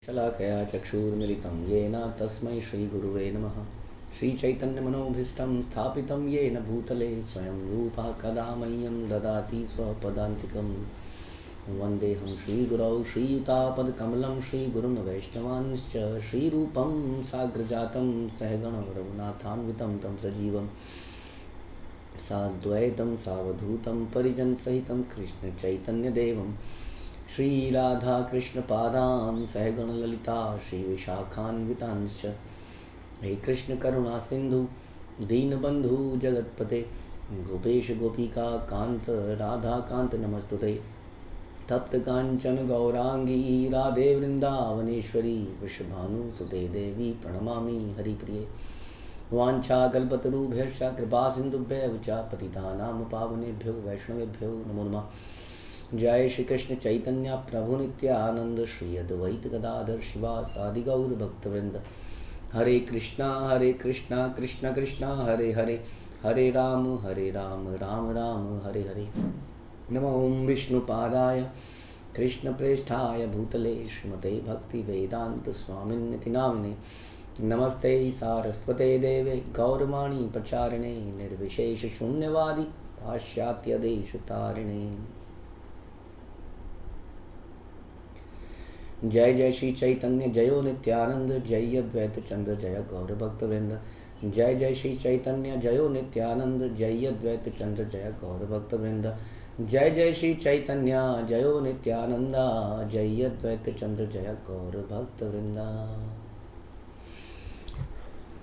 शलाकया चक्षुर्मिलितं येन तस्मै श्रीगुरुवे नमः। श्रीचैतन्यमनोभीष्टं स्थापितं येन भूतले स्वयं रूपा कदा मह्यं ददाति स्वपदान्तिकं। वन्देऽहं श्रीगुरौ श्रीयुतापदकमलं श्रीगुरुं वैष्णवांश्च श्रीरूपं साग्रजातं सहगणं रघुनाथान्वितं तं सजीवं साद्वैतं सावधूतं परिजनसहितं कृष्णचैतन्यदेवं श्रीराधाकृष्णपादान् सहगणललिता श्रीविशाखान्वितांश्च। हे कृष्ण करुणा सिंधु दीनबंधु जगत्पते गोपेश गोपिका कांत राधा कांत नमस्तुते। तप्त कांचन गौरांगी राधे वृंदावनेश्वरी वृषभानुसुते देवी प्रणमामि हरिप्रिये। वाञ्छाकल्पतरुभ्यश्च कृपा सिन्धुभ्यः च पतितानां पावनेभ्यो वैष्णवेभ्यो नमो नमः। जय श्री कृष्ण चैतन्य प्रभु नित्यानंद श्री अद्वैत गदाधर शिवासादि गौर भक्तवृंद। हरे कृष्णा कृष्णा कृष्णा हरे हरे हरे राम राम राम हरे हरे। नमो विष्णुपादाय कृष्ण प्रेष्ठाय भूतले श्रीमते भक्ति वेदांत स्वामिन्निति नामिने। नमस्ते सारस्वते देवे गौरवाणी प्रचारिणे निर्विशेष शून्यवादी पाश्चात्य देश तारिणे। जय जय श्री चैतन्य जयो नित्यानंद जय अद्वैत चंद्र जय गौर भक्तवृंद। जय जय श्री चैतन्य जयो नित्यानंद जय अद्वैत चंद्र जय गौर भक्तवृंद। जय जय श्री चैतन्य जयो नित्यानंद जय अद्वैत चंद्र जय गौर भक्तवृंद।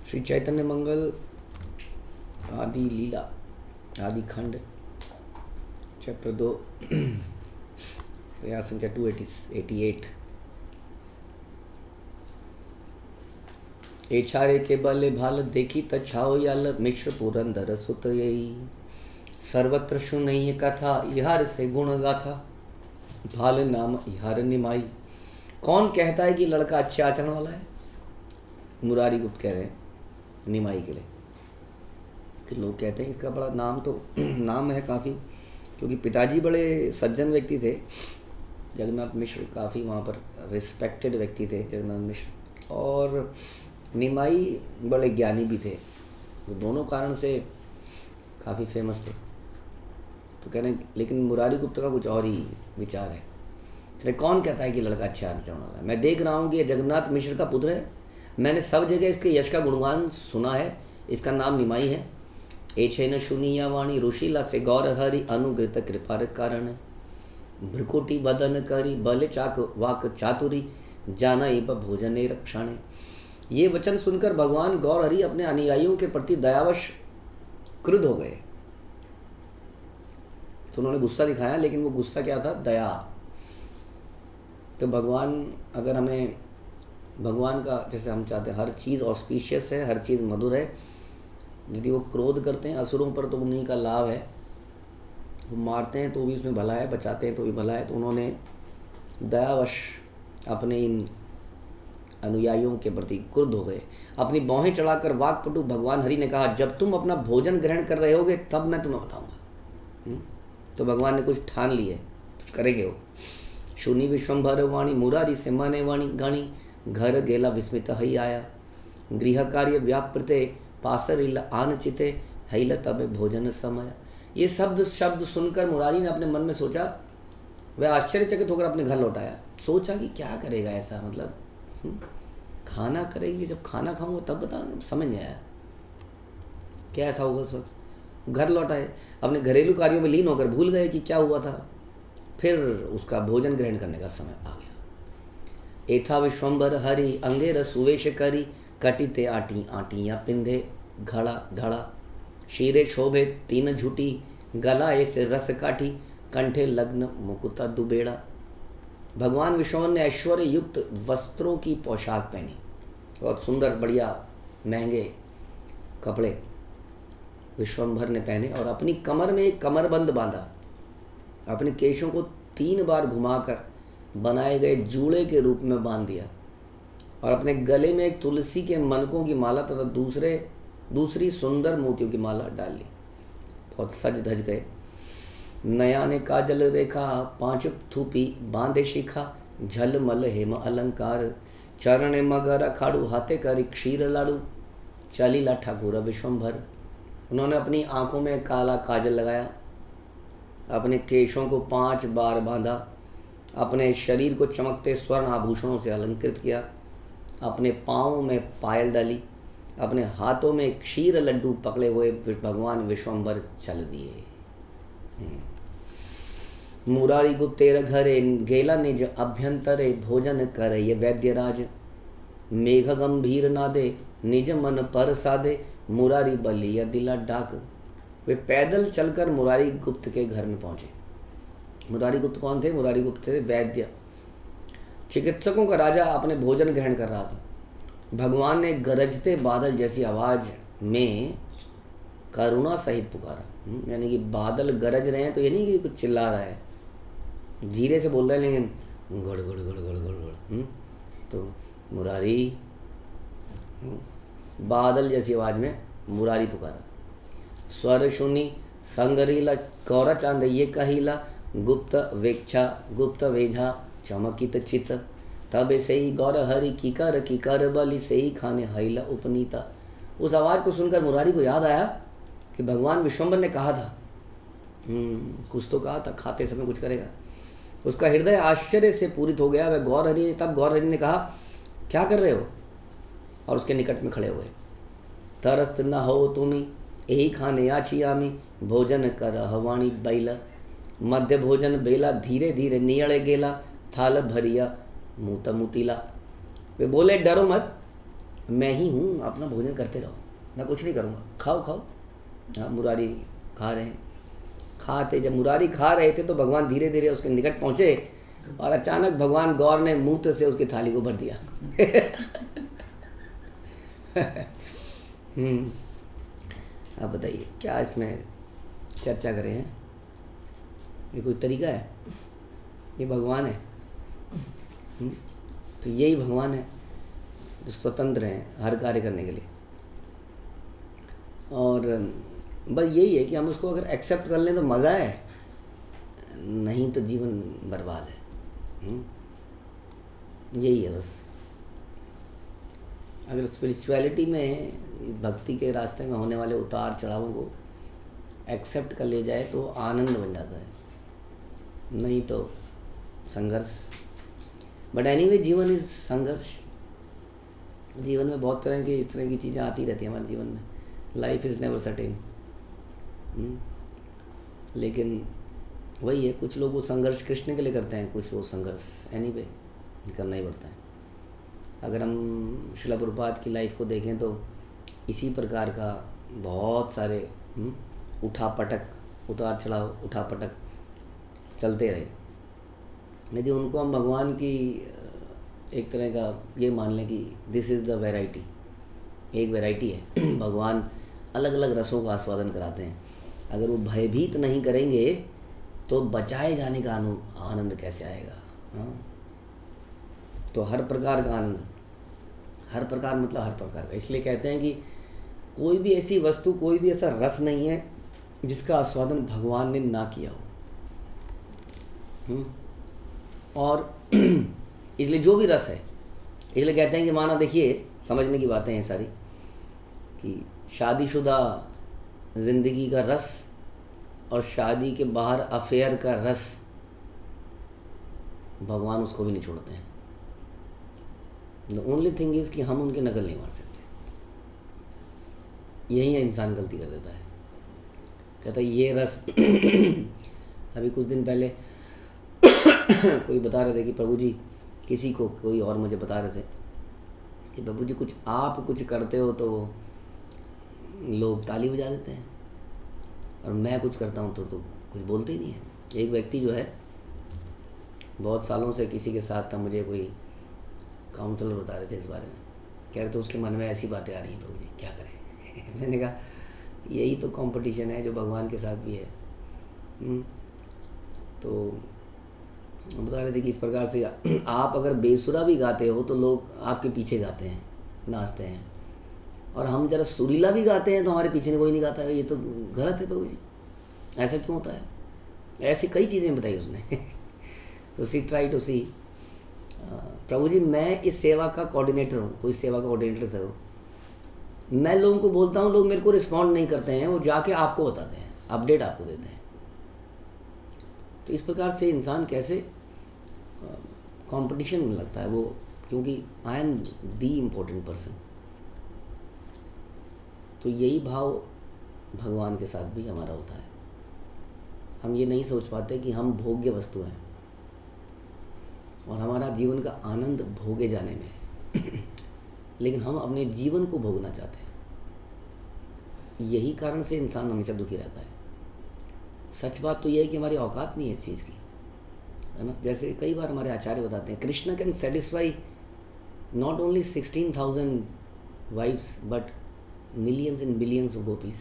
श्री चैतन्य मंगल आदि लीला आदि खंड चैप्टर 2 प्रयास संख्या 288। एछारे के बले भाल देखी तछाओ याल मिश्र पुरंदर सुत यही। सर्वत्र सुनई कथा इहार से गुण गाथा भाल नाम इहार निमाई। कौन कहता है कि लड़का अच्छे आचरण वाला है? मुरारी गुप्त कह रहे हैं निमाई के लिए कि लोग कहते हैं इसका बड़ा नाम तो नाम है काफ़ी, क्योंकि पिताजी बड़े सज्जन व्यक्ति थे। जगन्नाथ मिश्र काफ़ी वहाँ पर रिस्पेक्टेड व्यक्ति थे जगन्नाथ मिश्र, और निमाई बड़े ज्ञानी भी थे, तो दोनों कारण से काफ़ी फेमस थे। तो कह रहे हैं लेकिन मुरारी गुप्त का कुछ और ही विचार है। अरे कौन कहता है कि लड़का अच्छा आचरण वाला है? मैं देख रहा हूँ कि ये जगन्नाथ मिश्र का पुत्र है, मैंने सब जगह इसके यश का गुणगान सुना है, इसका नाम निमाई है। एछे न सुनिया वाणी ऋषिला से गौर हरि अनुग्रत कृपार कारण। भ्रकुटी बदन करी बल चाक वाक चातुरी जाना एव भोजने रक्षाणे। ये वचन सुनकर भगवान गौर हरि अपने अनुयायियों के प्रति दयावश क्रुद्ध हो गए। तो उन्होंने गुस्सा दिखाया, लेकिन वो गुस्सा क्या था? दया। तो भगवान अगर हमें भगवान का जैसे हम चाहते हैं, हर चीज़ ऑस्पिशियस है, हर चीज़ मधुर है। यदि वो क्रोध करते हैं असुरों पर तो उन्हीं का लाभ है, वो मारते हैं तो भी उसमें भला है, बचाते हैं तो भी भला है। तो उन्होंने दयावश अपने इन अनुयायियों के प्रति क्रुद्ध हो गए। अपनी बाहें चढ़ाकर वाक्पटु भगवान हरि ने कहा, जब तुम अपना भोजन ग्रहण कर रहे होगे तब मैं तुम्हें बताऊंगा। तो भगवान ने कुछ ठान लिए, कुछ करेंगे वो। शुनि विश्वम्भर वाणी मुरारी से माने वाणी गाणी। घर गेला विस्मित हई आया गृह कार्य व्यापृते पासरिल आन चिते हैल तब भोजन समय। ये शब्द सुनकर मुरारी ने अपने मन में सोचा, वह आश्चर्यचकित होकर अपने घर लौट आया। सोचा कि क्या करेगा ऐसा, मतलब खाना करेंगे, जब खाना खाऊंगा तब बता, समझ नहीं आया क्या ऐसा होगा उस वक्त। घर लौट आए, अपने घरेलू कार्यों में लीन होकर भूल गए कि क्या हुआ था। फिर उसका भोजन ग्रहण करने का समय आ गया। एथा विश्वम्भर हरि अंगेर सुवेश करी कटिते आटी आटियाँ पिंधे घड़ा धड़ा। शीरे शोभे तीन झूठी गला ऐसे रस काठी कंठे लग्न मुकुता दुबेड़ा। भगवान विश्वम्भर ने ऐश्वर्य युक्त वस्त्रों की पोशाक पहनी, बहुत सुंदर बढ़िया महंगे कपड़े विश्वम्भर ने पहने, और अपनी कमर में एक कमरबंद बांधा। अपने केशों को 3 बार घुमाकर बनाए गए जूड़े के रूप में बांध दिया, और अपने गले में एक तुलसी के मनकों की माला तथा दूसरी सुंदर मोतियों की माला डाल ली। बहुत सज धज गए। नया ने काजल रेखा 5 थूपी बांधे शिखा झलमल हेम अलंकार चरण मगर खाड़ू हाथे करी क्षीर लाड़ू चालीला ठाकुर विश्वम्भर। उन्होंने अपनी आंखों में काला काजल लगाया, अपने केशों को 5 बार बांधा, अपने शरीर को चमकते स्वर्ण आभूषणों से अलंकृत किया, अपने पाँव में पायल डाली, अपने हाथों में क्षीर लड्डू पकड़े हुए भगवान विश्वम्भर चल दिए। मुरारी गुप्तेर घरे गेला निज अभ्यंतरे भोजन करे ये वैद्यराज। मेघ गंभीर नादे निज मन पर सादे मुरारी बलिया दिला डाक। वे पैदल चलकर मुरारी गुप्त के घर में पहुंचे। मुरारी गुप्त कौन थे? मुरारी गुप्त थे वैद्य, चिकित्सकों का राजा अपने भोजन ग्रहण कर रहा था। भगवान ने गरजते बादल जैसी आवाज में करुणा सहित पुकारा। यानी कि बादल गरज रहे हैं तो ये नहीं कि कुछ चिल्ला रहा है, धीरे से बोल रहे हैं लेकिन गड़ गड़ गड़ गड़ गड़ गड़। तो मुरारी, बादल जैसी आवाज में मुरारी पुकारा। स्वर सुनी संगरीला गौरा चांद ये कहिला गुप्त वेक्षा गुप्त वेझा चमकित चित। तब से ही गौर हरि किकर बलि से ही खाने हईला उपनीता। उस आवाज़ को सुनकर मुरारी को याद आया कि भगवान विश्वम्भर ने कहा था, कुछ तो कहा था, खाते समय कुछ करेगा। उसका हृदय आश्चर्य से पूरित हो गया। वह तब गौर हरि ने कहा, क्या कर रहे हो? और उसके निकट में खड़े हुए। तरस्त न हो तुम्ही यही खाने आछी आमी भोजन कर हवाणी बैला। मध्य भोजन बेला धीरे धीरे नियड़े गेला थाल भरिया मुँह मुतीला। वे बोले, डरो मत, मैं ही हूँ, अपना भोजन करते रहो, मैं कुछ नहीं करूँगा, खाओ खाओ। हाँ, मुरारी खा रहे हैं। जब मुरारी खा रहे थे तो भगवान धीरे धीरे उसके निकट पहुँचे और अचानक भगवान गौर ने मूत्र से उसकी थाली को भर दिया। अब बताइए क्या इसमें चर्चा करें हैं? ये कोई तरीका है? ये भगवान है? तो यही भगवान है जो स्वतंत्र हैं हर कार्य करने के लिए। और बस यही है कि हम उसको अगर एक्सेप्ट कर लें तो मज़ा है, नहीं तो जीवन बर्बाद है। यही है बस। अगर स्पिरिचुअलिटी में, भक्ति के रास्ते में होने वाले उतार चढ़ावों को एक्सेप्ट कर लिया जाए तो आनंद बन जाता है, नहीं तो संघर्ष। बट एनीवे, जीवन इज संघर्ष। जीवन में बहुत तरह की इस तरह की चीज़ें आती रहती हैं हमारे जीवन में। Life is never certain. लेकिन वही है, कुछ लोग वो संघर्ष कृष्ण के लिए करते हैं, कुछ वो संघर्ष एनीवे करना ही पड़ता है। अगर हम श्रील प्रभुपाद की लाइफ को देखें तो इसी प्रकार का बहुत सारे उठा-पटक, उतार चढ़ाव, उठा-पटक चलते रहे। यदि उनको हम भगवान की एक तरह का ये मान लें कि दिस इज़ द वैरायटी, एक वैरायटी है, भगवान अलग अलग रसों का आस्वादन कराते हैं। अगर वो भयभीत नहीं करेंगे तो बचाए जाने का आनंद कैसे आएगा? हाँ, तो हर प्रकार का आनंद, हर प्रकार मतलब हर प्रकार का। इसलिए कहते हैं कि कोई भी ऐसी वस्तु, कोई भी ऐसा रस नहीं है जिसका आस्वादन भगवान ने ना किया हो। और इसलिए जो भी रस है, इसलिए कहते हैं कि माना, देखिए समझने की बातें हैं सारी, कि शादीशुदा ज़िंदगी का रस और शादी के बाहर अफेयर का रस, भगवान उसको भी नहीं छोड़ते हैं। द ओनली थिंग इज़ कि हम उनकी नकल नहीं मार सकते। यही है, इंसान गलती कर देता है। कहता है ये रस अभी कुछ दिन पहले कोई बता रहे थे कि प्रभु जी, किसी को, कोई और मुझे बता रहे थे कि प्रभु जी कुछ आप कुछ करते हो तो लोग ताली बजा देते हैं, और मैं कुछ करता हूँ तो कुछ बोलते ही नहीं है। एक व्यक्ति जो है बहुत सालों से किसी के साथ था, मुझे कोई काउंसलर बता रहे थे इस बारे में, कह रहे थे उसके मन में ऐसी बातें आ रही हैं, प्रभु जी क्या करें। मैंने कहा यही तो कंपटीशन है जो भगवान के साथ भी है। तो बता रहे थे कि इस प्रकार से आप अगर बेसुरा भी गाते हो तो लोग आपके पीछे गाते हैं, नाचते हैं, और हम जरा सुरीला भी गाते हैं तो हमारे पीछे कोई नहीं गाता है। ये तो गलत है प्रभु जी, ऐसा क्यों होता है? ऐसी कई चीज़ें बताई उसने। तो सी ट्राई टू सी प्रभु जी मैं इस सेवा का कोऑर्डिनेटर हूँ, कोई सेवा का कोऑर्डिनेटर से हो, मैं लोगों को बोलता हूँ, लोग मेरे को रिस्पॉन्ड नहीं करते हैं, वो जाके आपको बताते हैं, अपडेट आपको देते हैं। तो इस प्रकार से इंसान कैसे कंपटीशन में लगता है वो, क्योंकि I am the important person. तो यही भाव भगवान के साथ भी हमारा होता है। हम ये नहीं सोच पाते कि हम भोग्य वस्तु हैं और हमारा जीवन का आनंद भोगे जाने में है लेकिन हम अपने जीवन को भोगना चाहते हैं। यही कारण से इंसान हमेशा दुखी रहता है। सच बात तो यह है कि हमारी औकात नहीं है इस चीज़ की, है ना। जैसे कई बार हमारे आचार्य बताते हैं, Krishna can satisfy not only 16,000 wives but millions and billions of gopis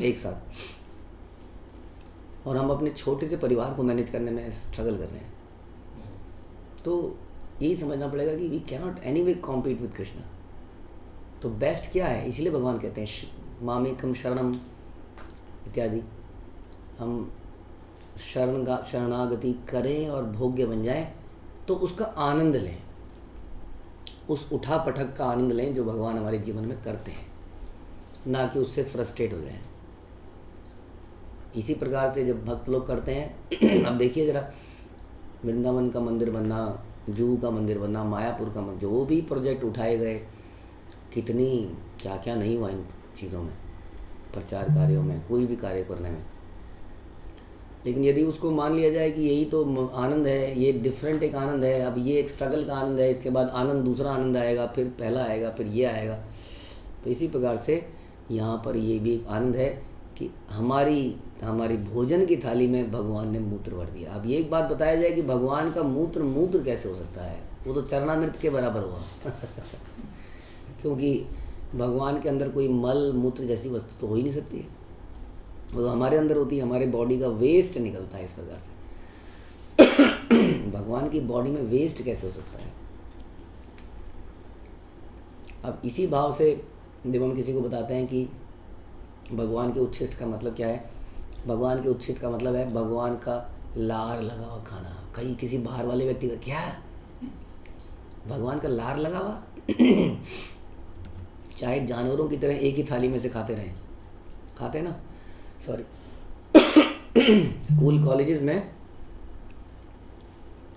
एक साथ। और हम अपने छोटे से परिवार को मैनेज करने में स्ट्रगल कर रहे हैं। तो यही समझना पड़ेगा कि we can not any way compete with Krishna. तो बेस्ट क्या है, इसलिए भगवान कहते हैं मामेकम शरणम इत्यादि। हम शरणागति करें और भोग्य बन जाएं तो उसका आनंद लें, उस उठा पटक का आनंद लें जो भगवान हमारे जीवन में करते हैं, ना कि उससे फ्रस्ट्रेट हो जाएं। इसी प्रकार से जब भक्त लोग करते हैं अब देखिए ज़रा, वृंदावन का मंदिर बनना, जुहू का मंदिर बनना, मायापुर का मंदिर, जो भी प्रोजेक्ट उठाए गए, कितनी क्या क्या नहीं हुआ इन चीज़ों में, प्रचार कार्यों में, कोई भी कार्य करने में। लेकिन यदि उसको मान लिया जाए कि यही तो आनंद है, ये डिफरेंट एक आनंद है, अब ये एक स्ट्रगल का आनंद है, इसके बाद आनंद दूसरा आनंद आएगा, फिर पहला आएगा, फिर ये आएगा। तो इसी प्रकार से यहाँ पर ये भी एक आनंद है कि हमारी भोजन की थाली में भगवान ने मूत्र भर दिया। अब ये एक बात बताया जाए कि भगवान का मूत्र कैसे हो सकता है, वो तो चरणामृत के बराबर हुआ क्योंकि भगवान के अंदर कोई मल मूत्र जैसी वस्तु तो हो ही नहीं सकती है, वो तो हमारे अंदर होती है, हमारे बॉडी का वेस्ट निकलता है इस प्रकार से भगवान की बॉडी में वेस्ट कैसे हो सकता है। अब इसी भाव से जब हम किसी को बताते हैं कि भगवान के उच्छिष्ट का मतलब क्या है, भगवान के उच्छिष्ट का मतलब है भगवान का लार लगा हुआ खाना। कहीं किसी बाहर वाले व्यक्ति का क्या है, भगवान का लार लगा हुआ चाहे जानवरों की तरह एक ही थाली में से खाते रहें, खाते ना, सॉरी स्कूल कॉलेजेस में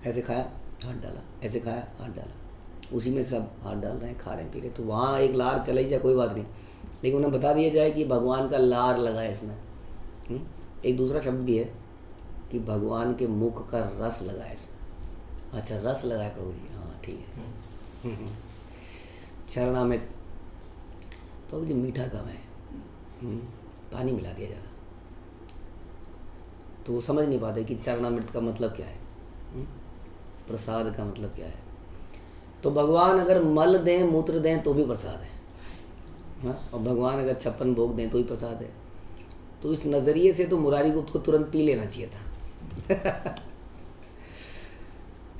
ऐसे खाया हाथ डाला, ऐसे खाया हाथ डाला, उसी में सब हाथ डाल रहे हैं, खा रहे हैं, पी रहे। तो वहाँ एक लार चला ही जाए कोई बात नहीं, लेकिन उन्हें बता दिया जाए कि भगवान का लार लगा है इसमें। एक दूसरा शब्द भी है कि भगवान के मुख का रस लगा है इसमें। अच्छा, रस लगा है प्रभु जी, हाँ ठीक है चरणामृत, प्रभु जी मीठा कम है, पानी मिला दिया ज़्यादा। तो वो समझ नहीं पाते कि चरणामृत का मतलब क्या है, प्रसाद का मतलब क्या है। तो भगवान अगर मल दें, मूत्र दें तो भी प्रसाद है, हाँ, और भगवान अगर 56 भोग दें तो भी प्रसाद है। तो इस नज़रिए से तो मुरारी गुप्त को तुरंत पी लेना चाहिए था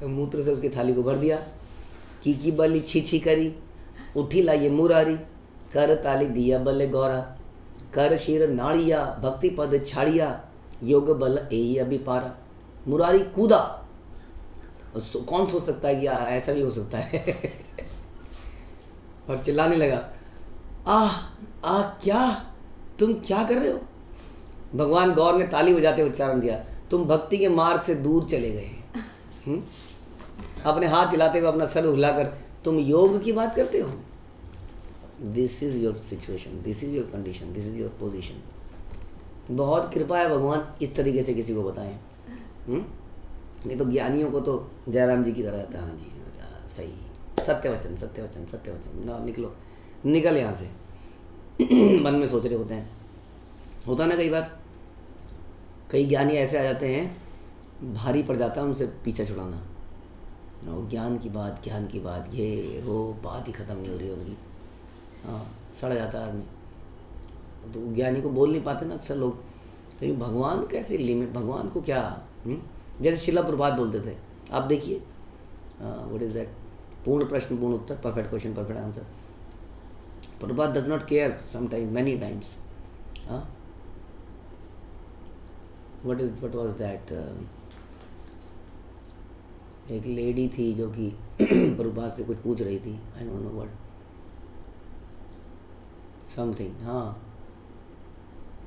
तो मूत्र से उसकी थाली को भर दिया, की बली छी करी, उठी लाइए मुरारी, कर ताली दिया बल्ले गौरा, कर शीर नाड़िया, भक्ति पद छाड़िया, योग बल यही अभी पारा। मुरारी कूदा, कौन सोच सकता है कि ऐसा भी हो सकता है और चिल्लाने लगा, आह क्या तुम क्या कर रहे हो। भगवान गौर ने ताली बजाते उच्चारण दिया, तुम भक्ति के मार्ग से दूर चले गए। अपने हाथ हिलाते हुए अपना सर हिलाकर तुम योग की बात करते हो। This is your situation, this is your condition, this is your position. बहुत कृपा है भगवान इस तरीके से किसी को बताएं। नहीं तो ज्ञानियों को तो जयराम जी की तरह रहता है, हाँ जी सही, सत्य वचन सत्य वचन सत्य वचन, ना निकल यहाँ से मन में सोच रहे होते हैं। होता ना कई बार, कई ज्ञानी ऐसे आ जाते हैं, भारी पड़ जाता है उनसे पीछा छुड़ाना, ज्ञान की बात, ये वो बात ही ख़त्म नहीं हो रही होगी, हाँ सड़ जाता है आदमी। तो ज्ञानी को बोल नहीं पाते ना अक्सर लोग, लेकिन भगवान कैसे लिमिट, भगवान को क्या, जैसे शिला प्रभात बोलते थे, आप देखिए व्हाट इज़ दैट, पूर्ण प्रश्न पूर्ण उत्तर, perfect question perfect answer. Prabhat does not care sometimes, many times, what was that, एक लेडी थी जो कि प्रभुपाद से कुछ पूछ रही थी, I don't know what something, हाँ,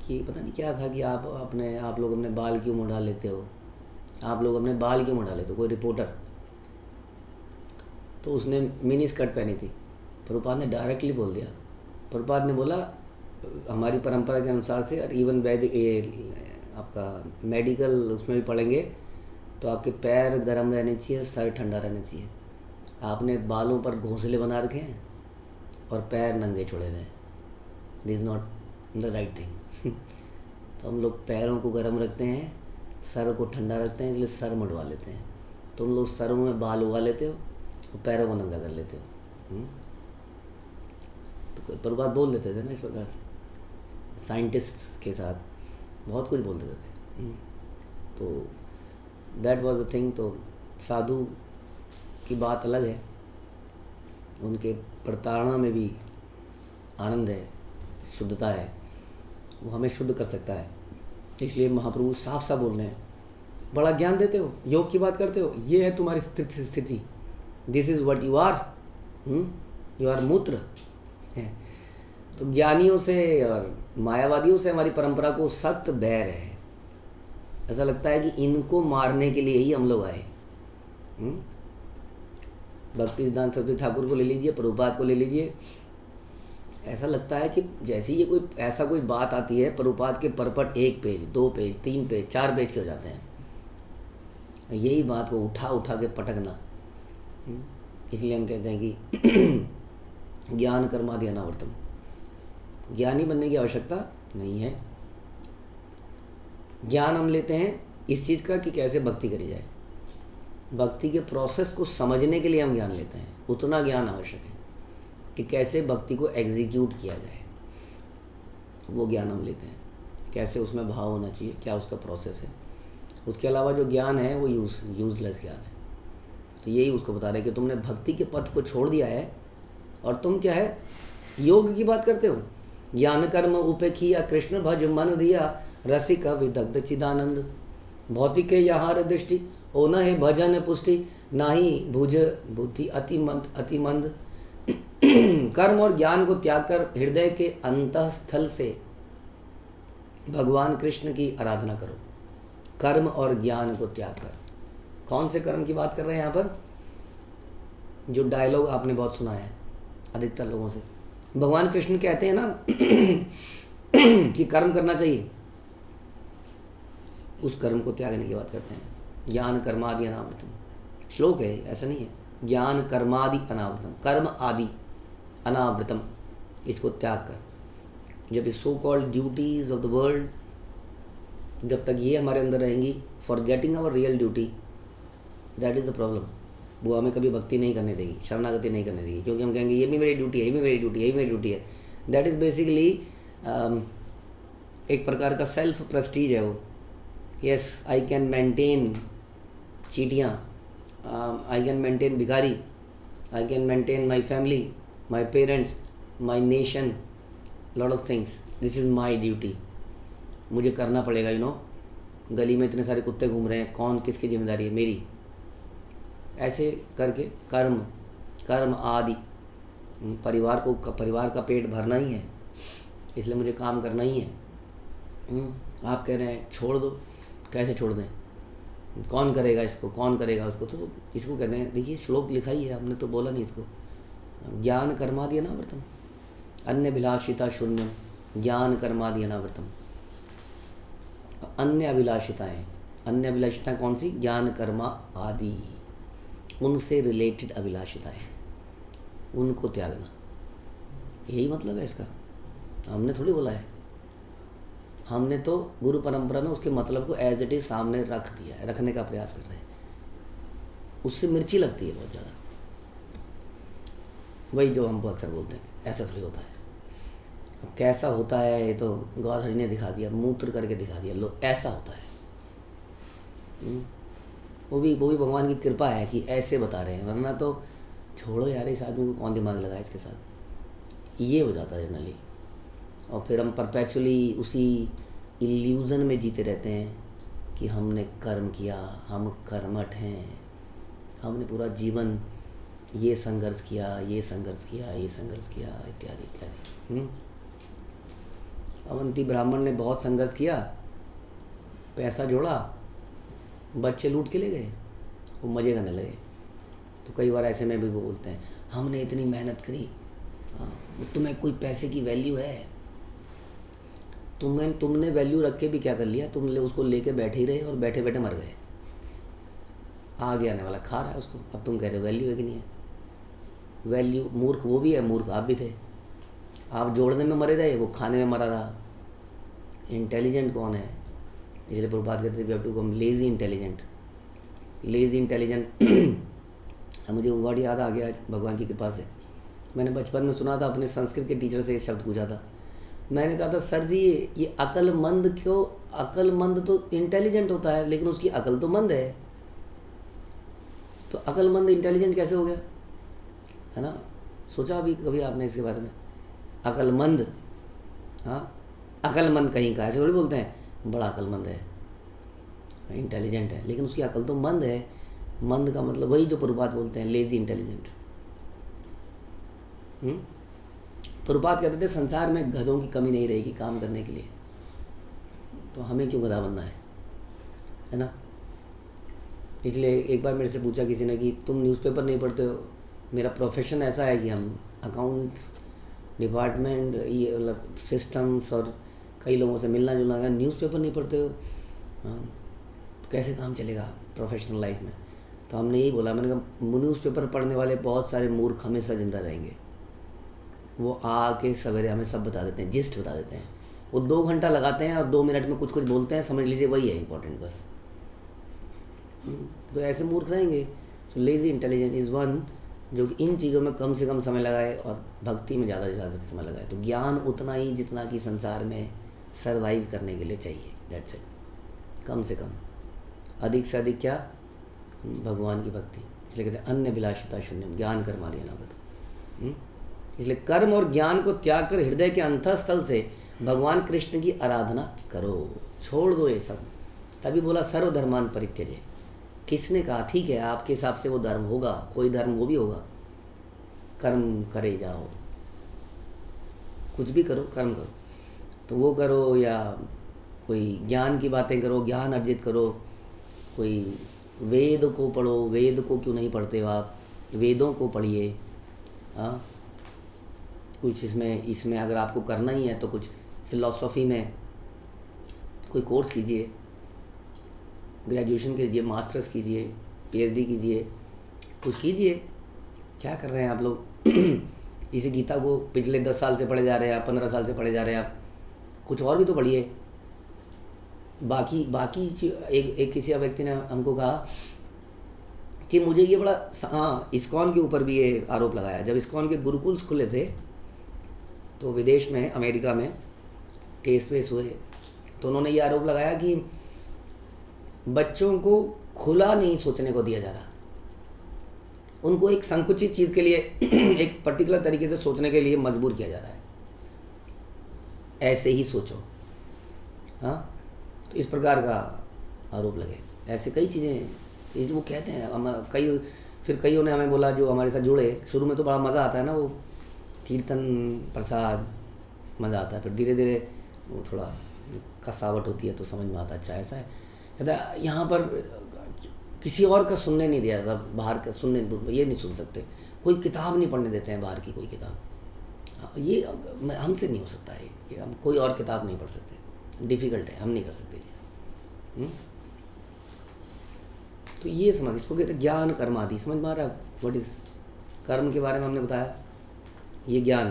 कि पता नहीं क्या था कि आप लोग अपने बाल क्यों मुंडा लेते हो, आप लोग अपने बाल क्यों मुंडा लेते हो, कोई रिपोर्टर। तो उसने मिनी स्कर्ट पहनी थी, प्रभुपाद ने डायरेक्टली बोल दिया। प्रभुपाद ने बोला हमारी परंपरा के अनुसार से, और इवन वैदिक आपका मेडिकल उसमें भी पढ़ेंगे तो आपके पैर गर्म रहने चाहिए, सर ठंडा रहना चाहिए। आपने बालों पर घोंसले बना रखे हैं और पैर नंगे छोड़े हुए हैं, this is not the right thing. तो हम लोग पैरों को गर्म रखते हैं, सर को ठंडा रखते हैं, इसलिए सर मुड़वा लेते हैं। तुम लोग सरों में बाल उगा लेते हो और पैरों को नंगा कर लेते हो। तो कोई पर बात बोल देते थे ना इस प्रकार से, साइंटिस्ट के साथ बहुत कुछ बोल देते थे। तो दैट वाज द थिंग। तो साधु की बात अलग है, उनके प्रताड़ना में भी आनंद है, शुद्धता है, वो हमें शुद्ध कर सकता है। इसलिए महाप्रभु साफ साफ बोल रहे हैं, बड़ा ज्ञान देते हो, योग की बात करते हो, ये है तुम्हारी स्थिति, this is what you are, you are मूत्र। तो ज्ञानियों से और मायावादियों से हमारी परंपरा को सख्त बैर है। ऐसा लगता है कि इनको मारने के लिए ही हम लोग आए। भक्ति सिद्धांत सरस्वती ठाकुर को ले लीजिए, प्रभुपाद को ले लीजिए, ऐसा लगता है कि जैसे ही ये कोई बात आती है, प्रभुपाद के purport 1 page 2 page 3 page 4 page के हो जाते हैं। यही बात को उठा उठा के पटकना। इसलिए हम कहते हैं कि ज्ञान कर्मादि अनावर्तम, ज्ञानी बनने की आवश्यकता नहीं है। ज्ञान हम लेते हैं इस चीज़ का कि कैसे भक्ति करी जाए, भक्ति के प्रोसेस को समझने के लिए हम ज्ञान लेते हैं। उतना ज्ञान आवश्यक है कि कैसे भक्ति को एग्जीक्यूट किया जाए, वो ज्ञान हम लेते हैं। कैसे उसमें भाव होना चाहिए, क्या उसका प्रोसेस है। उसके अलावा जो ज्ञान है वो यूजलेस ज्ञान है। तो यही उसको बता रहे हैं कि तुमने भक्ति के पथ को छोड़ दिया है और तुम क्या है, योग की बात करते हो। ज्ञान कर्म उपेक्षिया कृष्ण भज मन दिया, रसिक विदग्ध चिदानंद। भौतिक यहार दृष्टि ओ न है भजन पुष्टि, नाही भुज बुद्धि अति मंद। कर्म और ज्ञान को त्याग कर हृदय के अंतःस्थल से भगवान कृष्ण की आराधना करो। कर्म और ज्ञान को त्याग कर। कौन से कर्म की बात कर रहे हैं यहाँ पर? जो डायलॉग आपने बहुत सुना है अधिकतर लोगों से, भगवान कृष्ण कहते हैं ना कि कर्म करना चाहिए, उस कर्म को त्यागने की बात करते हैं। ज्ञान कर्मादि अनावृतम श्लोक है, ऐसा नहीं है। ज्ञान कर्मादि अनावृतम, कर्म आदि अनावृतम, इसको त्याग कर। जब इस so called duties of the world, जब तक ये हमारे अंदर रहेंगी, forgetting our real duty, that is the problem. वो हमें कभी भक्ति नहीं करने देगी, शरणागति नहीं करने देगी, क्योंकि हम कहेंगे ये भी मेरी ड्यूटी है, ये भी मेरी ड्यूटी है, ये मेरी ड्यूटी है। दैट इज़ बेसिकली एक प्रकार का सेल्फ प्रेस्टीज है वो। Yes, I can maintain chitiyan, I can maintain bhikhari, I can maintain my family, my parents, my nation, lot of things, this is my duty, मुझे करना पड़ेगा। यू नो, गली में इतने सारे कुत्ते घूम रहे हैं, कौन किसकी जिम्मेदारी है? मेरी। ऐसे करके कर्म आदि, परिवार का पेट भरना ही है, इसलिए मुझे काम करना ही है। आप कह रहे हैं छोड़ दो, कैसे छोड़ दें? कौन करेगा इसको, कौन करेगा उसको? तो इसको कहते हैं, देखिए श्लोक लिखा ही है, हमने तो बोला नहीं इसको। ज्ञान कर्मादि अनावृतम, अन्य अभिलाषिता शून्यम, ज्ञान कर्मादि अनावृतम। अन्य अभिलाषिताएँ कौन सी? ज्ञान कर्मा आदि, उनसे रिलेटेड अभिलाषिताएँ, उनको त्यागना, यही मतलब है इसका। हमने थोड़ी बोला है, हमने तो गुरु परंपरा में उसके मतलब को एज इट इज सामने रख दिया है, रखने का प्रयास कर रहे हैं। उससे मिर्ची लगती है बहुत ज़्यादा, वही जो हम अक्सर बोलते हैं ऐसा थोड़ी होता है। अब कैसा होता है ये तो गौधरी ने दिखा दिया, मूत्र करके दिखा दिया, लो ऐसा होता है। वो भी भगवान की कृपा है कि ऐसे बता रहे हैं, वरना तो छोड़ो यार, इस आदमी को कौन दिमाग लगाए इसके साथ, ये हो जाता है जनरली। और फिर हम परपेचुअली उसी इल्यूज़न में जीते रहते हैं कि हमने कर्म किया, हम कर्मठ हैं, हमने पूरा जीवन ये संघर्ष किया, ये संघर्ष किया, ये संघर्ष किया, इत्यादि इत्यादि। अवंती ब्राह्मण ने बहुत संघर्ष किया, पैसा जोड़ा, बच्चे लूट के ले गए, वो मज़े करने लगे। तो कई बार ऐसे में भी वो बोलते हैं हमने इतनी मेहनत करी, हाँ, तुम्हें कोई पैसे की वैल्यू है? तुमने वैल्यू रख के भी क्या कर लिया, तुमने उसको लेके बैठे ही रहे और बैठे बैठे मर गए। आगे आने वाला खा रहा है उसको, अब तुम कह रहे हो वैल्यू है कि नहीं है? वैल्यू, मूर्ख वो भी है, मूर्ख आप भी थे। आप जोड़ने में मरे रहे, वो खाने में मरा रहा। इंटेलिजेंट कौन है? इसलिए प्रभुपाद कहते थे we have to come lazy intelligent. Lazy intelligent मुझे वो वर्ड याद आ गया भगवान की कृपा से। मैंने बचपन में सुना था, अपने संस्कृत के टीचर से ये शब्द पूछा था। मैंने कहा था सर जी ये अक्लमंद क्यों? अक्लमंद तो इंटेलिजेंट होता है, लेकिन उसकी अकल तो मंद है। तो अक्लमंद इंटेलिजेंट कैसे हो गया, है ना? सोचा अभी कभी आपने इसके बारे में? अक्लमंद, हाँ, अक्लमंद कहीं का, ऐसे थोड़ी बोलते हैं बड़ा अक्लमंद है, इंटेलिजेंट है, लेकिन उसकी अकल तो मंद है। मंद का मतलब वही जो प्रभुपाद बोलते हैं लेजी इंटेलिजेंट। प्रभुपाद कहते थे संसार में गधों की कमी नहीं रहेगी काम करने के लिए, तो हमें क्यों गधा बनना है ना? इसलिए एक बार मेरे से पूछा किसी ने कि तुम न्यूज़पेपर नहीं पढ़ते हो। मेरा प्रोफेशन ऐसा है कि हम अकाउंट डिपार्टमेंट, ये मतलब सिस्टम्स और कई लोगों से मिलना जुलना है, न्यूज़पेपर नहीं पढ़ते हो, हाँ, तो कैसे काम चलेगा प्रोफेशनल लाइफ में? तो हमने यही बोला, मैंने कहा न्यूज़पेपर पढ़ने वाले बहुत सारे मूर्ख हमेशा ज़िंदा रहेंगे। वो आके सवेरे हमें सब बता देते हैं, जिस्ट बता देते हैं। वो 2 घंटा लगाते हैं और 2 मिनट में कुछ कुछ बोलते हैं, समझ लीजिए वही है इंपॉर्टेंट बस। तो ऐसे मूर्ख रहेंगे। So lazy intelligent is one जो कि इन चीज़ों में कम से कम समय लगाए और भक्ति में ज़्यादा से ज़्यादा समय लगाए। तो ज्ञान उतना ही जितना कि संसार में सर्वाइव करने के लिए चाहिए, दैट्स इट। कम से कम, अधिक से अधिक क्या? भगवान की भक्ति। इसलिए कहते हैं अन्य विलासिता शून्यम ज्ञान कर्मादि अनागतम्। इसलिए कर्म और ज्ञान को त्याग कर हृदय के अंतःस्थल से भगवान कृष्ण की आराधना करो, छोड़ दो ये सब। तभी बोला सर्वधर्मान परित्यज्य। किसने कहा? ठीक है, आपके हिसाब से वो धर्म होगा, कोई धर्म वो भी होगा। कर्म करे जाओ, कुछ भी करो, कर्म करो, तो वो करो या कोई ज्ञान की बातें करो, ज्ञान अर्जित करो। कोई वेद को पढ़ो, वेद को क्यों नहीं पढ़ते हो आप? वेदों को पढ़िए। हाँ, कुछ इसमें अगर आपको करना ही है तो कुछ फिलॉसफी में कोई कोर्स कीजिए, ग्रेजुएशन कीजिए, मास्टर्स कीजिए, पीएचडी कीजिए, कुछ कीजिए। क्या कर रहे हैं आप लोग? इसी गीता को पिछले 10 साल से पढ़े जा रहे हैं, 15 साल से पढ़े जा रहे हैं आप। कुछ और भी तो पढ़िए। बाकी एक किसी व्यक्ति ने हमको कहा कि मुझे ये बड़ा, हाँ, इस्कॉन के ऊपर भी ये आरोप लगाया। जब इस्कॉन के गुरुकुल्स खुले थे तो विदेश में, अमेरिका में केस वेस हुए, तो उन्होंने ये आरोप लगाया कि बच्चों को खुला नहीं सोचने को दिया जा रहा। उनको एक संकुचित चीज़ के लिए एक पर्टिकुलर तरीके से सोचने के लिए मजबूर किया जा रहा है। ऐसे ही सोचो, हाँ, तो इस प्रकार का आरोप लगे। ऐसे कई चीज़ें वो कहते हैं। हम कईयों ने हमें बोला, जो हमारे साथ जुड़े, शुरू में तो बड़ा मज़ा आता है ना, वो कीर्तन प्रसाद मज़ा आता है, फिर धीरे धीरे वो थोड़ा कसावट होती है तो समझ में आता है अच्छा ऐसा है। कहता यहाँ पर किसी और का सुनने नहीं दिया जाता, बाहर का सुनने ये नहीं सुन सकते, कोई किताब नहीं पढ़ने देते हैं बाहर की कोई किताब। ये हमसे नहीं हो सकता है कि हम कोई और किताब नहीं पढ़ सकते, डिफ़िकल्ट है, हम नहीं कर सकते चीज़। तो ये समझ, इसको कहते हैं ज्ञान कर्म आदि। समझ में आ रहा है व्हाट इज़ कर्म के बारे में हमने बताया, ये ज्ञान।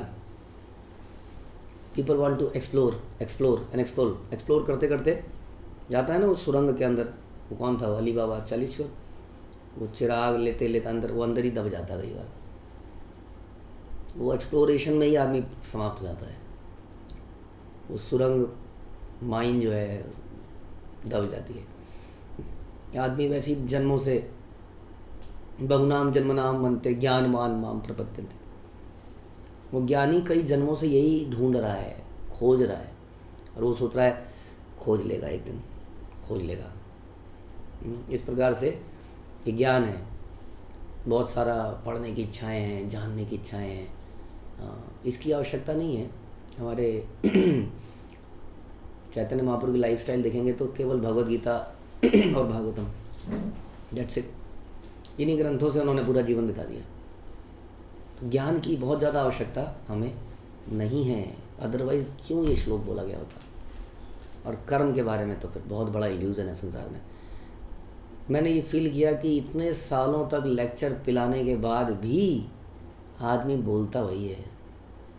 पीपल वांट टू एक्सप्लोर करते करते जाता है ना वो सुरंग के अंदर। वो कौन था? वो अली बाबा चालीसवें, वो चिराग लेते लेते अंदर, वो अंदर ही दब जाता है कई बार। वो एक्सप्लोरेशन में ही आदमी समाप्त हो जाता है। वो सुरंग माइंड जो है दब जाती है। आदमी वैसी जन्मों से बहुनाम जन्मनाम मनते ज्ञानमान माम प्रपद्यन्ते। वो ज्ञानी कई जन्मों से यही ढूंढ रहा है, खोज रहा है, और वो सोच रहा है खोज लेगा, एक दिन खोज लेगा। इस प्रकार से ये ज्ञान है। बहुत सारा पढ़ने की इच्छाएं हैं, जानने की इच्छाएं हैं, इसकी आवश्यकता नहीं है। हमारे चैतन्य महाप्रभु की लाइफस्टाइल देखेंगे तो केवल भगवद गीता और भागवतम, दैट्स इट, इन्हीं ग्रंथों से उन्होंने पूरा जीवन बिता दिया। तो ज्ञान की बहुत ज़्यादा आवश्यकता हमें नहीं है, अदरवाइज़ क्यों ये श्लोक बोला गया होता। और कर्म के बारे में तो फिर बहुत बड़ा इल्यूज़न है संसार में। मैंने ये फील किया कि इतने सालों तक लेक्चर पिलाने के बाद भी आदमी बोलता वही है,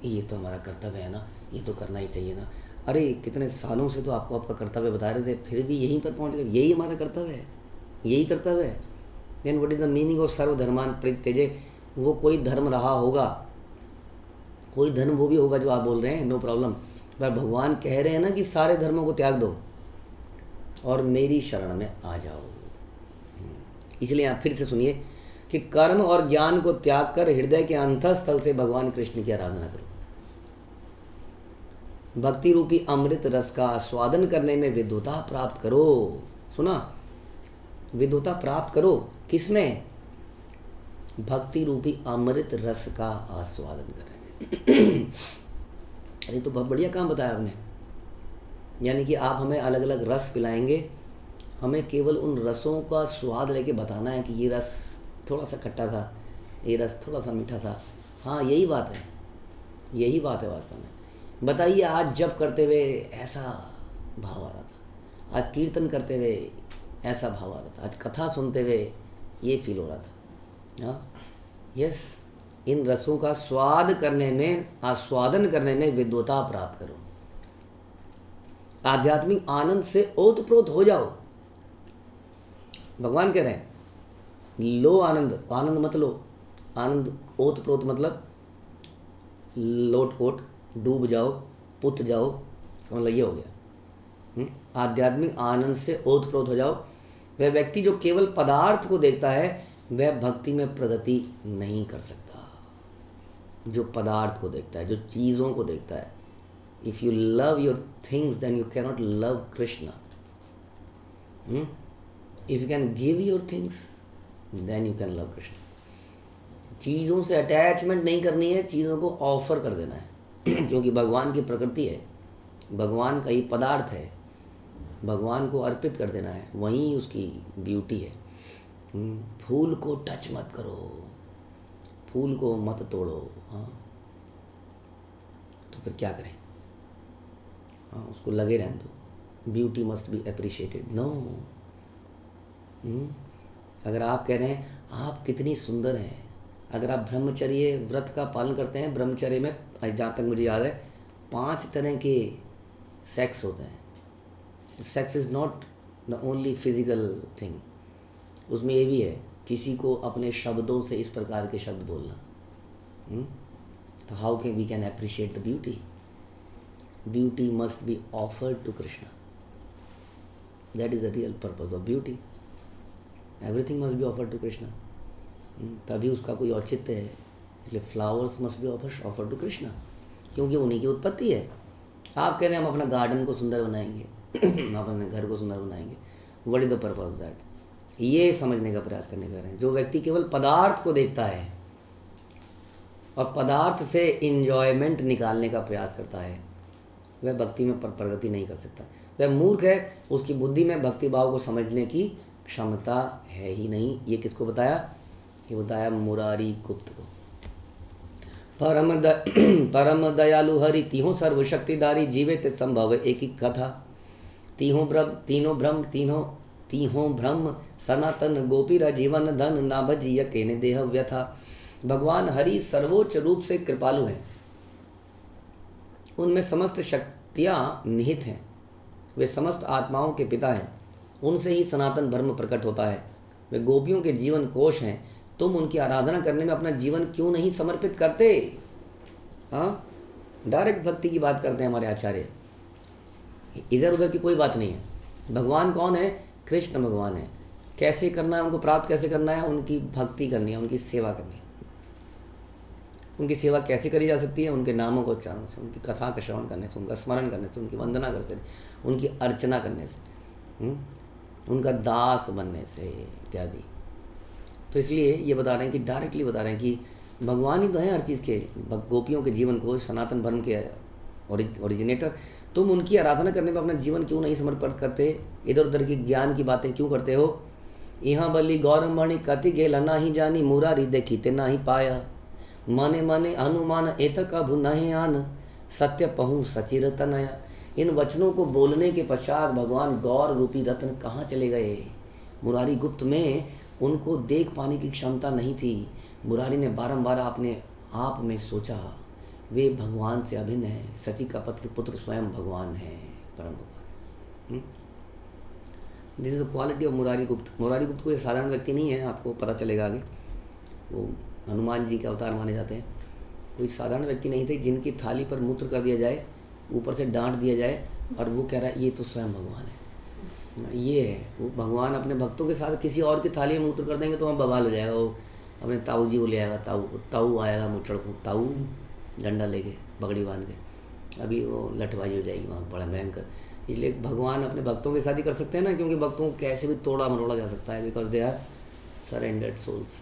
ये तो हमारा कर्तव्य है ना, ये तो करना ही चाहिए ना। अरे कितने सालों से तो आपको आपका कर्तव्य बता रहे थे, फिर भी यहीं पर पहुंच गए, यही हमारा कर्तव्य है, यही कर्तव्य है। Then what is the meaning of सर्वधर्मान परित्यज्य? वो कोई धर्म रहा होगा, कोई धर्म वो भी होगा जो आप बोल रहे हैं, नो प्रॉब्लम, पर भगवान कह रहे हैं ना कि सारे धर्मों को त्याग दो और मेरी शरण में आ जाओ। इसलिए आप फिर से सुनिए कि कर्म और ज्ञान को त्याग कर हृदय के अंतःस्थल से भगवान कृष्ण की आराधना करो। भक्ति रूपी अमृत रस का आस्वादन करने में विद्वता प्राप्त करो। सुना, विद्वता प्राप्त करो किसमें? भक्ति रूपी अमृत रस का आस्वादन करने में। अरे तो बहुत बढ़िया काम बताया आपने। यानी कि आप हमें अलग अलग रस पिलाएंगे, हमें केवल उन रसों का स्वाद लेके बताना है कि ये रस थोड़ा सा खट्टा था, ये रस थोड़ा सा मीठा था। हाँ, यही बात है, यही बात है वास्तव में। बताइए, आज जप करते हुए ऐसा भाव आ रहा था, आज कीर्तन करते हुए ऐसा भाव आ रहा था, आज कथा सुनते हुए ये फील हो रहा था। हाँ, यस, इन रसों का स्वाद करने में, आस्वादन करने में विद्वता प्राप्त करो। आध्यात्मिक आनंद से ओतप्रोत हो जाओ। भगवान कह रहे हैं लो आनंद, आनंद मत लो, आनंद ओतप्रोत मतलब लोट पोट, डूब जाओ, पुत जाओ, इसका मतलब ये हो गया। आध्यात्मिक आनंद से ओतप्रोत हो जाओ। वह व्यक्ति जो केवल पदार्थ को देखता है वह भक्ति में प्रगति नहीं कर सकता। जो पदार्थ को देखता है, जो चीज़ों को देखता है, if you love your things then you cannot love Krishna. If you can give your things then you can love Krishna. चीज़ों से अटैचमेंट नहीं करनी है, चीज़ों को ऑफर कर देना है। क्योंकि भगवान की प्रकृति है, भगवान का ही पदार्थ है, भगवान को अर्पित कर देना है, वहीं उसकी ब्यूटी है। फूल को टच मत करो, फूल को मत तोड़ो। हाँ, तो फिर क्या करें? हाँ, उसको लगे रहने दो। Beauty must be appreciated. No, अगर आप कह रहे हैं आप कितनी सुंदर हैं, अगर आप ब्रह्मचर्य व्रत का पालन करते हैं, ब्रह्मचर्य में जहाँ तक मुझे याद है 5 तरह के सेक्स होते हैं। Sex is not the only physical thing, उसमें ये भी है किसी को अपने शब्दों से इस प्रकार के शब्द बोलना। तो how can we can appreciate the beauty? Beauty must be offered to Krishna, that is the real purpose of beauty. Everything must be offered to Krishna, तभी उसका कोई औचित्य है। इसलिए flowers must be offered to Krishna, क्योंकि उन्हीं की उत्पत्ति है। आप कह रहे हैं हम अपना गार्डन को सुंदर बनाएंगे, हम अपने घर को सुंदर बनाएंगे, what is the purpose of that? ये समझने का प्रयास करने का है। जो व्यक्ति केवल पदार्थ को देखता है और पदार्थ से इंजॉयमेंट निकालने का प्रयास करता है, वह भक्ति में प्रगति नहीं कर सकता। वह मूर्ख है, उसकी बुद्धि में भक्ति भाव को समझने की क्षमता है ही नहीं। ये किसको बताया? ये बताया मुरारी गुप्त को। परम दयालु हरि तिहों सर्वशक्तिधारी, जीवित संभव एक ही कथा। तीहों ब्रह्म सनातन गोपीरा, जीवन धन ना भजिय केने देह व्यथा। भगवान हरि सर्वोच्च रूप से कृपालु हैं, उनमें समस्त शक्तियाँ निहित हैं, वे समस्त आत्माओं के पिता हैं, उनसे ही सनातन धर्म प्रकट होता है। वे गोपियों के जीवन कोश हैं, तुम उनकी आराधना करने में अपना जीवन क्यों नहीं समर्पित करते? हाँ, डायरेक्ट भक्ति की बात करते हैं हमारे आचार्य, इधर उधर की कोई बात नहीं है। भगवान कौन है? कृष्ण भगवान है। कैसे करना है उनको प्राप्त, कैसे करना है? उनकी भक्ति करनी है, उनकी सेवा करनी है। उनकी सेवा कैसे करी जा सकती है? उनके नामों को उच्चारण से, उनकी कथा का श्रवण करने से, उनका स्मरण करने से, उनकी वंदना करने से, उनकी अर्चना करने से, उनका दास बनने से इत्यादि। तो इसलिए ये बता रहे हैं कि डायरेक्टली बता रहे हैं कि भगवान ही तो है हर चीज़ के, गोपियों के जीवन को, सनातन धर्म के ओरिजिनेटर। तुम उनकी आराधना करने में अपना जीवन क्यों नहीं समर्पित करते? इधर उधर की ज्ञान की बातें क्यों करते हो? यहाँ बल्ली गौरमणि कति गेला नाही जानी, मुरारी देखी ना ही पाया, मने मने अनुमान एत कभु नहीं आन, सत्य पहूँ सचिर तनया। इन वचनों को बोलने के पश्चात भगवान गौर रूपी रत्न कहाँ चले गए? मुरारी गुप्त में उनको देख पाने की क्षमता नहीं थी। मुरारी ने बारंबार अपने आप में सोचा, वे भगवान से अभिन्न है। सची का पुत्र स्वयं भगवान है, परम भगवान। This is the quality of Murari गुप्त। मुरारी गुप्त कोई साधारण व्यक्ति नहीं है, आपको पता चलेगा आगे। वो हनुमान जी के अवतार माने जाते हैं। कोई साधारण व्यक्ति नहीं थे जिनकी थाली पर मूत्र कर दिया जाए, ऊपर से डांट दिया जाए और वो कह रहा है ये तो स्वयं भगवान है। ये है वो भगवान अपने भक्तों के साथ किसी और की थाली में मूत्र कर देंगे तो वहाँ बवाल हो जाएगा। वो अपने ताऊ जी को ले आएगा, ताऊ आएगा मूत्र को, ताऊ डंडा लेके पगड़ी बांध के, अभी वो लठबाजी हो जाएगी वहाँ बड़ा भयंकर। इसलिए भगवान अपने भक्तों के साथ ही कर सकते हैं ना, क्योंकि भक्तों को कैसे भी तोड़ा मरोड़ा जा सकता है, because they are surrendered souls.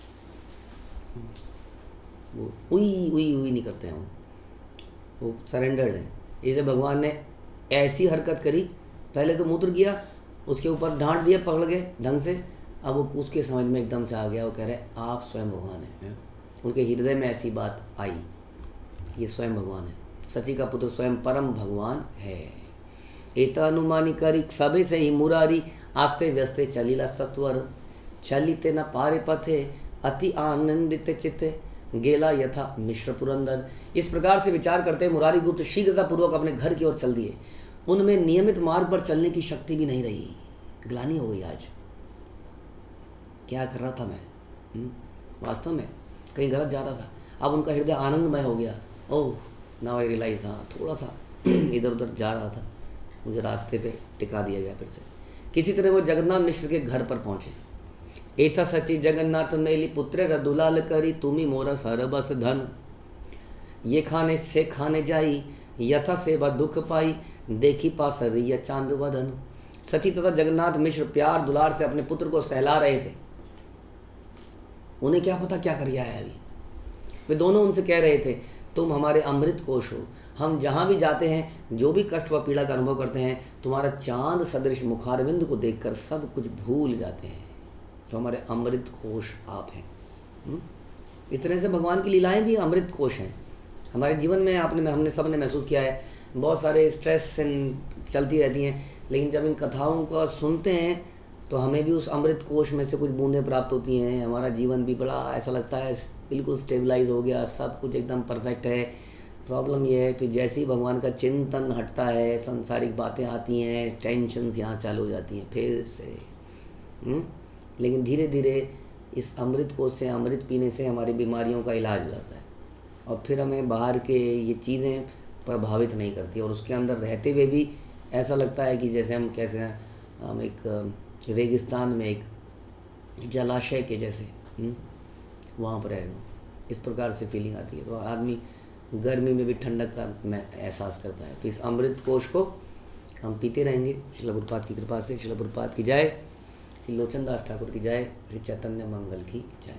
वो उई नहीं करते हैं, वो सरेंडर्ड हैं। इसलिए भगवान ने ऐसी हरकत करी, पहले तो मूत्र किया, उसके ऊपर डांट दिया पकड़ के ढंग से, अब वो उसके समझ में एकदम से आ गया। वो कह रहे आप स्वयं भगवान हैं। उनके हृदय में ऐसी बात आई, ये स्वयं भगवान है, सची का पुत्र स्वयं परम भगवान है। एत अनुमानी करी सबे से ही मुरारी, आस्ते व्यस्ते चलीला सत्वर, चलिते न पारे पथे, अति आनंदित चित्ते, गेला यथा मिश्र पुरंदर। इस प्रकार से विचार करते मुरारी गुप्त शीघ्रतापूर्वक अपने घर की ओर चल दिए। उनमें नियमित मार्ग पर चलने की शक्ति भी नहीं रही। ग्लानि हो गई आज, क्या कर रहा था मैं, वास्तव में कहीं गलत जा रहा था। अब उनका हृदय आनंदमय हो गया। ओह नाउ आई रियलाइज, हाँ थोड़ा सा इधर उधर जा रहा था, मुझे रास्ते पे टिका दिया गया फिर से। किसी तरह वो जगन्नाथ मिश्र के घर पर पहुँचे। एथा सची जगन्नाथ मेली पुत्र रदुलाल करी, तुमी मोरा सरबस धन, ये खाने से खाने जाई, यथा सेवा दुख पाई, देखी पास रिया चांद वदन। सची तथा जगन्नाथ मिश्र प्यार दुलार से अपने पुत्र को सहला रहे थे। उन्हें क्या पता क्या कर आया अभी। वे दोनों उनसे कह रहे थे, तुम हमारे अमृत कोश हो, हम जहाँ भी जाते हैं, जो भी कष्ट व पीड़ा का अनुभव करते हैं, तुम्हारा चांद सदृश मुखारविंद को देखकर सब कुछ भूल जाते हैं। तो हमारे अमृत कोश आप हैं। इस तरह से भगवान की लीलाएं भी अमृत कोश हैं हमारे जीवन में। हमने सब ने महसूस किया है, बहुत सारे स्ट्रेस चलती रहती हैं, लेकिन जब इन कथाओं को सुनते हैं तो हमें भी उस अमृत कोश में से कुछ बूंदें प्राप्त होती हैं। हमारा जीवन भी बड़ा ऐसा लगता है बिल्कुल स्टेबलाइज हो गया, सब कुछ एकदम परफेक्ट है। प्रॉब्लम यह है फिर जैसे ही भगवान का चिंतन हटता है, सांसारिक बातें आती हैं, टेंशन्स यहाँ चालू हो जाती हैं फिर से। लेकिन धीरे धीरे इस अमृत कोश से, अमृत पीने से हमारी बीमारियों का इलाज हो जाता है और फिर हमें बाहर के ये चीज़ें प्रभावित नहीं करती। और उसके अंदर रहते हुए भी ऐसा लगता है कि जैसे हम एक रेगिस्तान में एक जलाशय के जैसे वहाँ पर रह रहे हो, इस प्रकार से फीलिंग आती है। तो आदमी गर्मी में भी ठंडक का एहसास करता है। तो इस अमृत कोश को हम पीते रहेंगे। श्रील प्रभुपाद की कृपा से। श्रील प्रभुपाद की जय, श्री लोचन दास ठाकुर की जय, श्री चैतन्य मंगल की जय।